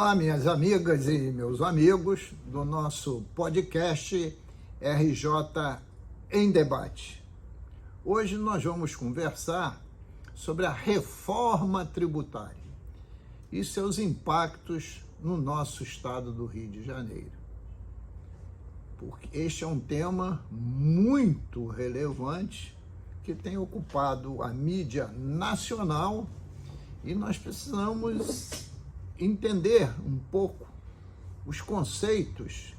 Olá, minhas amigas e meus amigos do nosso podcast RJ em Debate. Hoje nós vamos conversar sobre a reforma tributária e seus impactos no nosso estado do Rio de Janeiro. Porque este é um tema muito relevante que tem ocupado a mídia nacional e nós precisamos entender um pouco os conceitos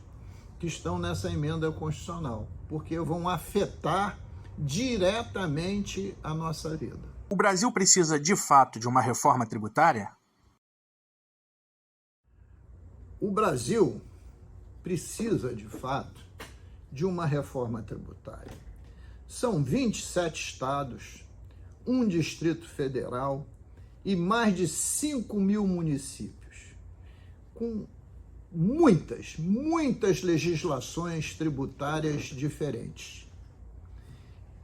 que estão nessa emenda constitucional, porque vão afetar diretamente a nossa vida. O Brasil precisa, de fato, de uma reforma tributária? O Brasil precisa, de fato, de uma reforma tributária. São 27 estados, um Distrito Federal e mais de 5 mil municípios, com muitas legislações tributárias diferentes.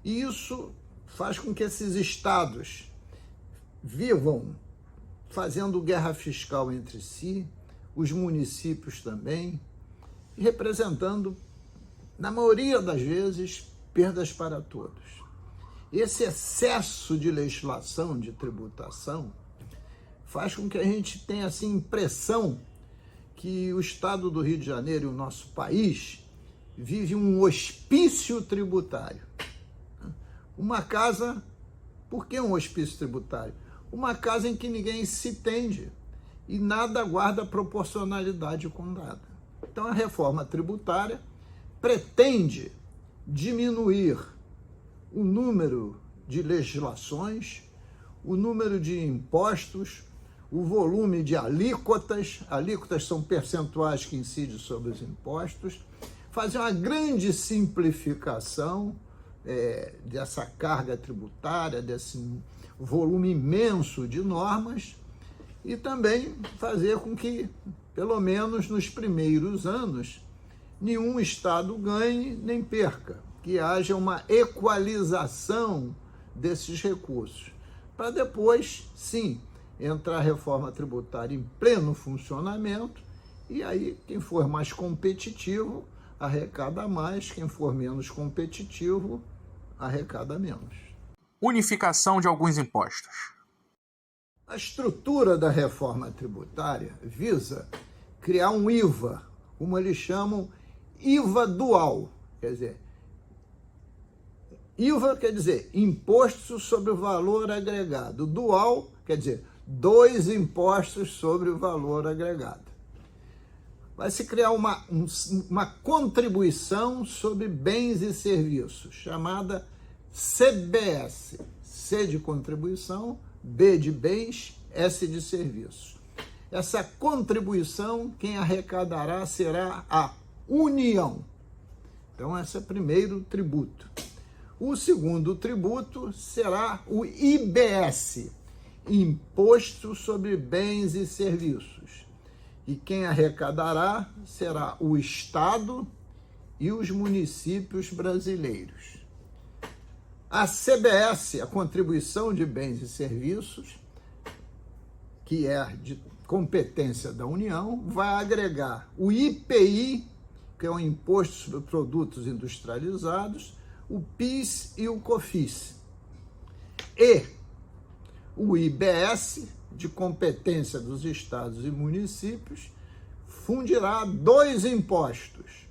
E isso faz com que esses estados vivam fazendo guerra fiscal entre si, os municípios também, representando, na maioria das vezes, perdas para todos. Esse excesso de legislação, de tributação, faz com que a gente tenha assim, impressão que o estado do Rio de Janeiro e o nosso país vive um hospício tributário. Uma casa, por que um hospício tributário? Uma casa em que ninguém se entende e nada guarda proporcionalidade com nada. Então a reforma tributária pretende diminuir o número de legislações, o número de impostos, o volume de alíquotas são percentuais que incidem sobre os impostos, fazer uma grande simplificação dessa carga tributária, desse volume imenso de normas, e também fazer com que, pelo menos nos primeiros anos, nenhum estado ganhe nem perca, que haja uma equalização desses recursos, para depois, sim, entrar a reforma tributária em pleno funcionamento, e aí quem for mais competitivo arrecada mais, quem for menos competitivo arrecada menos. Unificação de alguns impostos. A estrutura da reforma tributária visa criar um IVA, como eles chamam IVA dual, quer dizer, IVA quer dizer imposto sobre o valor agregado. Dual quer dizer dois impostos sobre o valor agregado. Vai se criar uma contribuição sobre bens e serviços, chamada CBS. C de contribuição, B de bens, S de serviços. Essa contribuição, quem arrecadará será a União. Então, esse é o primeiro tributo. O segundo tributo será o IBS, Imposto sobre Bens e Serviços. E quem arrecadará será o Estado e os municípios brasileiros. A CBS, a Contribuição de Bens e Serviços, que é de competência da União, vai agregar o IPI, que é o Imposto sobre Produtos Industrializados, o PIS e o COFINS. E o IBS, de competência dos estados e municípios, fundirá dois impostos.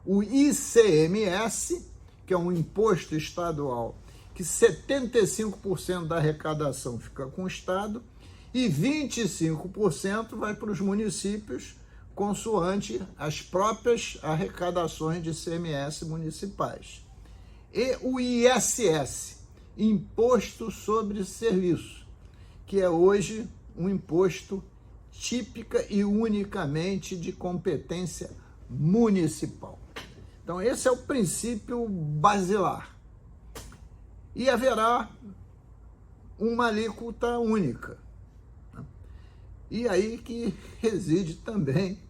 O ICMS, que é um imposto estadual, que 75% da arrecadação fica com o Estado e 25% vai para os municípios, consoante as próprias arrecadações de ICMS municipais. E o ISS, Imposto sobre Serviço, que é hoje um imposto típica e unicamente de competência municipal. Então, esse é o princípio basilar. E haverá uma alíquota única. E aí que reside também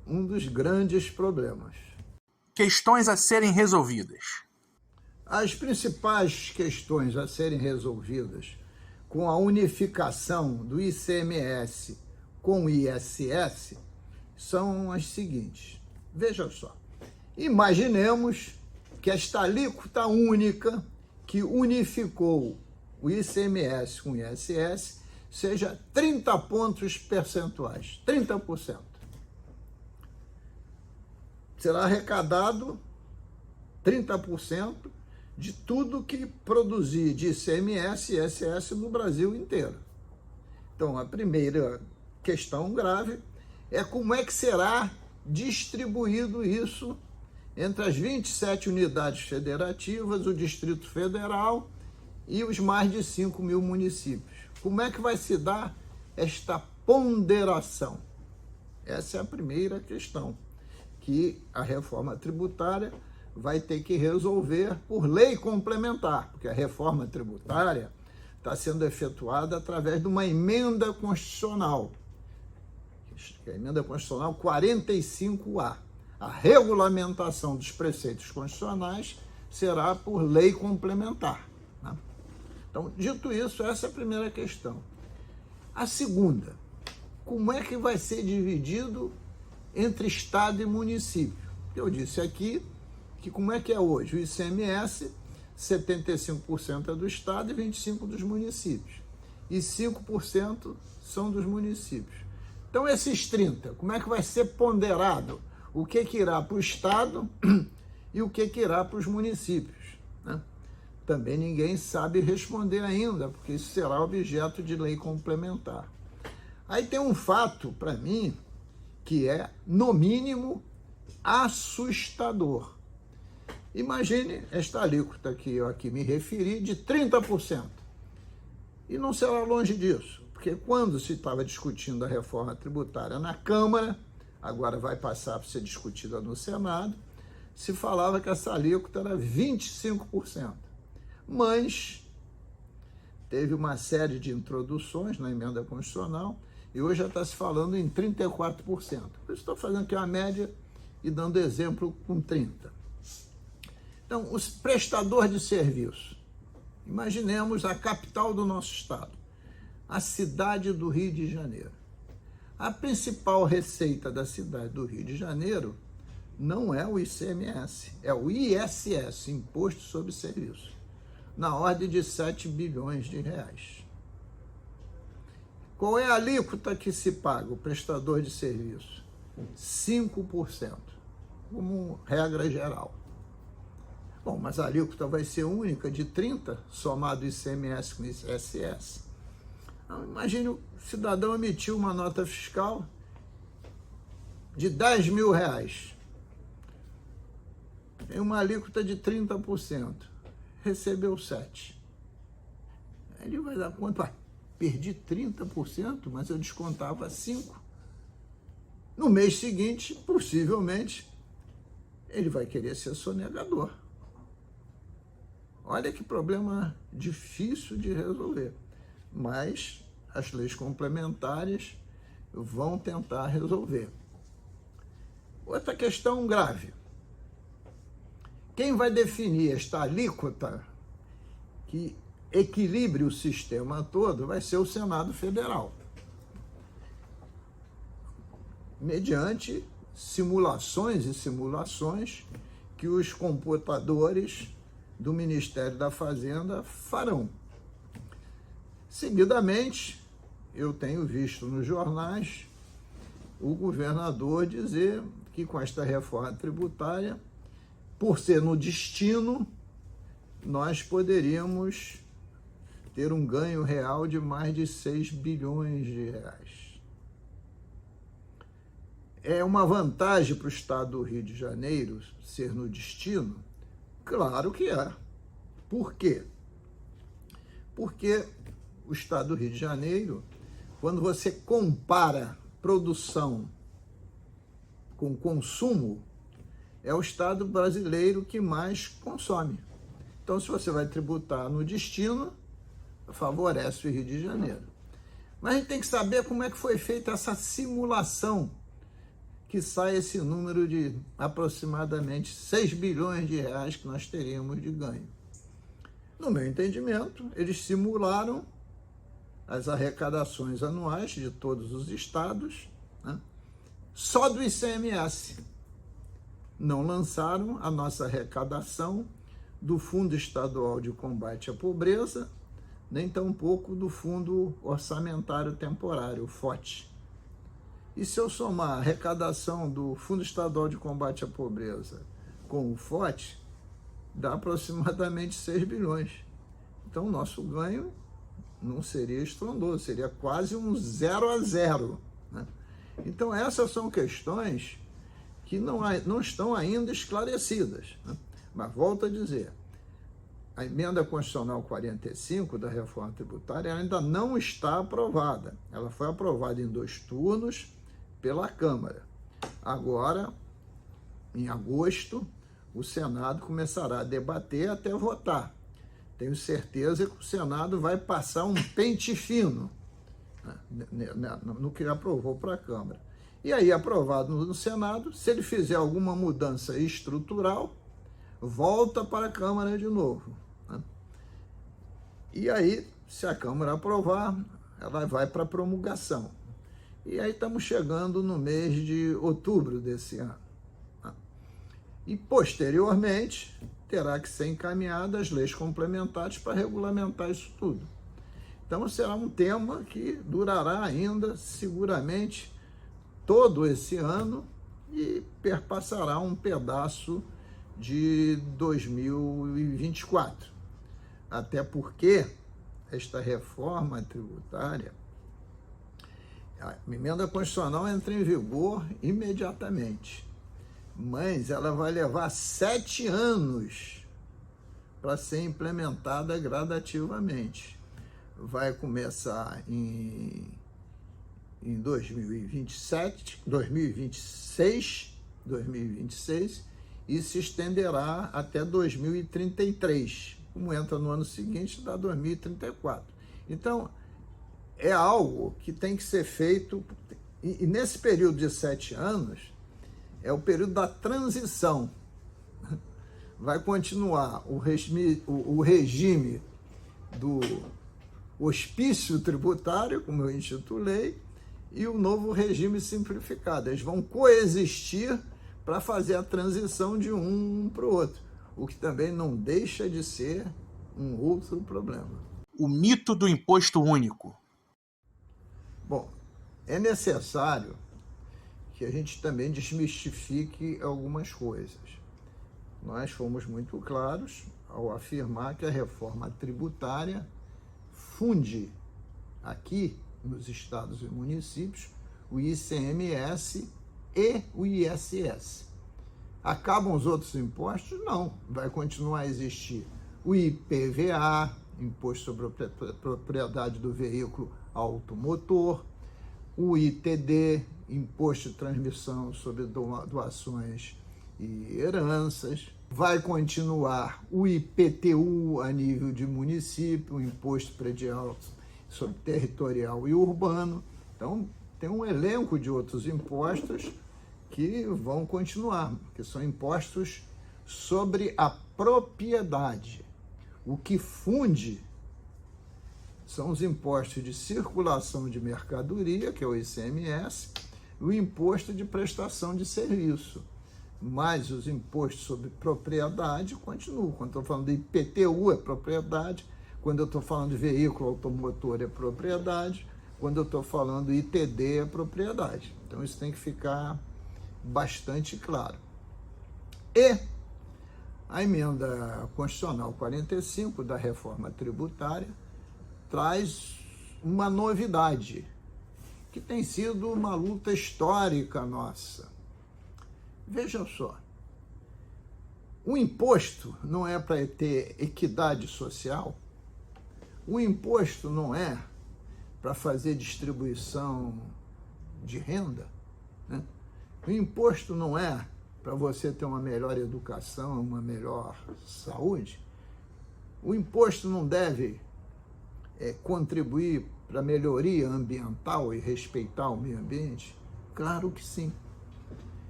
um dos grandes problemas. Questões a serem resolvidas. As principais questões a serem resolvidas com a unificação do ICMS com o ISS são as seguintes. Veja só. Imaginemos que esta alíquota única que unificou o ICMS com o ISS seja 30 pontos percentuais, 30%. Será arrecadado 30% de tudo que produzir de ICMS e ISS no Brasil inteiro. Então, a primeira questão grave é como é que será distribuído isso entre as 27 unidades federativas, o Distrito Federal e os mais de 5 mil municípios. Como é que vai se dar esta ponderação? Essa é a primeira questão que a reforma tributária vai ter que resolver por lei complementar, porque a reforma tributária está sendo efetuada através de uma emenda constitucional, a emenda constitucional 45A. A regulamentação dos preceitos constitucionais será por lei complementar, né? Então, dito isso, essa é a primeira questão. A segunda, como é que vai ser dividido entre Estado e município? Eu disse aqui que como é que é hoje? O ICMS, 75% é do Estado e 25% dos municípios. E 5% são dos municípios. Então, esses 30%, como é que vai ser ponderado? O que irá para o Estado e o que irá para os municípios, né? Também ninguém sabe responder ainda, porque isso será objeto de lei complementar. Aí tem um fato, para mim, que é, no mínimo, assustador. Imagine esta alíquota que eu aqui me referi, de 30%. E não será longe disso, porque quando se estava discutindo a reforma tributária na Câmara, agora vai passar para ser discutida no Senado, se falava que essa alíquota era 25%. Mas teve uma série de introduções na emenda constitucional e hoje já está se falando em 34%. Por isso estou fazendo aqui uma média e dando exemplo com 30%. Então, os prestadores de serviço. Imaginemos a capital do nosso estado, a cidade do Rio de Janeiro. A principal receita da cidade do Rio de Janeiro não é o ICMS, é o ISS, Imposto sobre Serviço, na ordem de 7 bilhões de reais. Qual é a alíquota que se paga o prestador de serviço? 5%, como regra geral. Bom, mas a alíquota vai ser única de 30%, somado ICMS com ISS. Então, imagine o cidadão emitiu uma nota fiscal de 10 mil reais. Tem uma alíquota de 30%. Recebeu 7%. Ele vai dar conta, perdi 30%, mas eu descontava 5%. No mês seguinte, possivelmente, ele vai querer ser sonegador. Olha que problema difícil de resolver. Mas as leis complementares vão tentar resolver. Outra questão grave. Quem vai definir esta alíquota que equilibre o sistema todo vai ser o Senado Federal, mediante simulações e simulações que os computadores do Ministério da Fazenda farão. Seguidamente, eu tenho visto nos jornais o governador dizer que com esta reforma tributária, por ser no destino, nós poderíamos ter um ganho real de mais de 6 bilhões de reais. É uma vantagem para o estado do Rio de Janeiro ser no destino? Claro que é. Por quê? Porque o estado do Rio de Janeiro, quando você compara produção com consumo, é o estado brasileiro que mais consome. Então, se você vai tributar no destino, favorece o Rio de Janeiro. Mas a gente tem que saber como é que foi feita essa simulação, que sai esse número de aproximadamente 6 bilhões de reais que nós teríamos de ganho. No meu entendimento, eles simularam as arrecadações anuais de todos os estados, né? Só do ICMS. Não lançaram a nossa arrecadação do Fundo Estadual de Combate à Pobreza, nem tampouco do Fundo Orçamentário Temporário, o FOT. E se eu somar a arrecadação do Fundo Estadual de Combate à Pobreza com o FOT, dá aproximadamente 6 bilhões. Então, o nosso ganho não seria estrondoso, seria quase um 0-0, né? Então, essas são questões que não estão ainda esclarecidas, né? Mas, volto a dizer, a emenda constitucional 45 da reforma tributária ainda não está aprovada. Ela foi aprovada em 2 turnos pela Câmara. Agora, em agosto, o Senado começará a debater até votar. Tenho certeza que o Senado vai passar um pente fino, né, no que aprovou para a Câmara. E aí, aprovado no Senado, se ele fizer alguma mudança estrutural, volta para a Câmara de novo, né? E aí, se a Câmara aprovar, ela vai para a promulgação. E aí estamos chegando no mês de outubro desse ano, né? E, posteriormente, terá que ser encaminhadas as leis complementares para regulamentar isso tudo. Então, será um tema que durará ainda, seguramente, todo esse ano e perpassará um pedaço de 2024. Até porque esta reforma tributária, a emenda constitucional entra em vigor imediatamente, mas ela vai levar 7 anos para ser implementada gradativamente. Vai começar em 2026 e se estenderá até 2033. Como entra no ano seguinte, dá 2034. Então, é algo que tem que ser feito, e nesse período de 7 anos, é o período da transição. Vai continuar o regime do hospício tributário, como eu intitulei, e o novo regime simplificado. Eles vão coexistir para fazer a transição de um para o outro, o que também não deixa de ser um outro problema. O mito do imposto único. Bom, é necessário que a gente também desmistifique algumas coisas. Nós fomos muito claros ao afirmar que a reforma tributária funde aqui nos estados e municípios o ICMS e o ISS. Acabam os outros impostos? Não, vai continuar a existir o IPVA, Imposto sobre a Propriedade do Veículo Automotor, o ITD, Imposto de Transmissão sobre Doações e Heranças, vai continuar o IPTU a nível de município, o Imposto Predial sobre Territorial e Urbano. Então, tem um elenco de outros impostos que vão continuar, que são impostos sobre a propriedade. O que funde são os impostos de circulação de mercadoria, que é o ICMS, e o imposto de prestação de serviço. Mas os impostos sobre propriedade continuam. Quando estou falando de IPTU é propriedade, quando eu estou falando de veículo automotor é propriedade, quando eu estou falando de ITD é propriedade. Então isso tem que ficar bastante claro. E a emenda constitucional 45 da reforma tributária traz uma novidade, que tem sido uma luta histórica nossa. Veja só, o imposto não é para ter equidade social, o imposto não é para fazer distribuição de renda, né? O imposto não é para você ter uma melhor educação, uma melhor saúde. O imposto não deve contribuir para a melhoria ambiental e respeitar o meio ambiente? Claro que sim.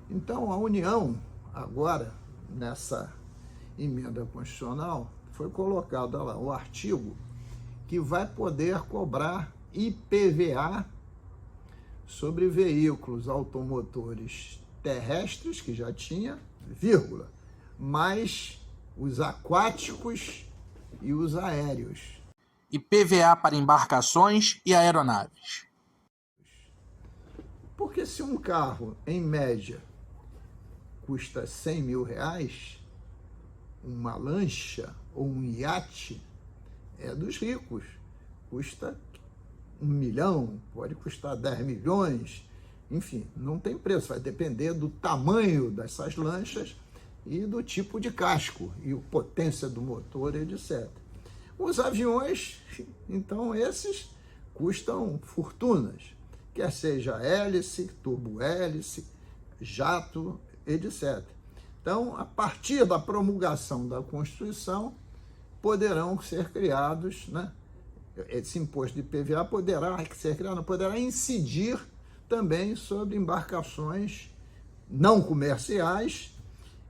Então, a União, agora, nessa emenda constitucional, foi colocado lá o artigo que vai poder cobrar IPVA sobre veículos automotores terrestres, que já tinha, vírgula, mais os aquáticos e os aéreos. IPVA para embarcações e aeronaves. Porque se um carro, em média, custa R$100 mil, uma lancha ou um iate é dos ricos. Custa 1 milhão, pode custar 10 milhões, enfim, não tem preço. Vai depender do tamanho dessas lanchas e do tipo de casco e a potência do motor, etc. Os aviões, então, esses custam fortunas, quer seja hélice, turbo-hélice, jato, etc. Então, a partir da promulgação da Constituição, poderão ser criados, né? Esse imposto de IPVA poderá ser criado, poderá incidir também sobre embarcações não comerciais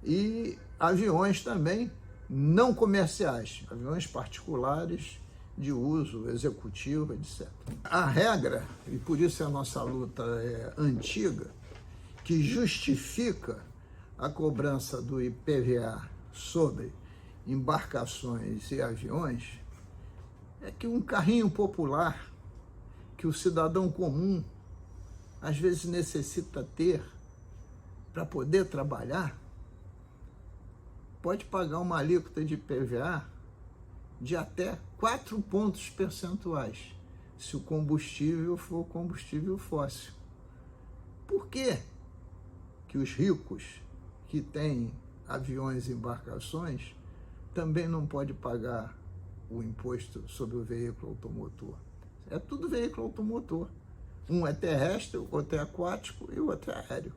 e aviões também não comerciais, aviões particulares de uso executivo, etc. A regra, e por isso a nossa luta é antiga, que justifica a cobrança do IPVA sobre embarcações e aviões, é que um carrinho popular que o cidadão comum às vezes necessita ter para poder trabalhar, pode pagar uma alíquota de IPVA de até 4 pontos percentuais, se o combustível for combustível fóssil. Por que que os ricos que têm aviões e embarcações também não podem pagar o imposto sobre o veículo automotor? É tudo veículo automotor. Um é terrestre, o outro é aquático e o outro é aéreo.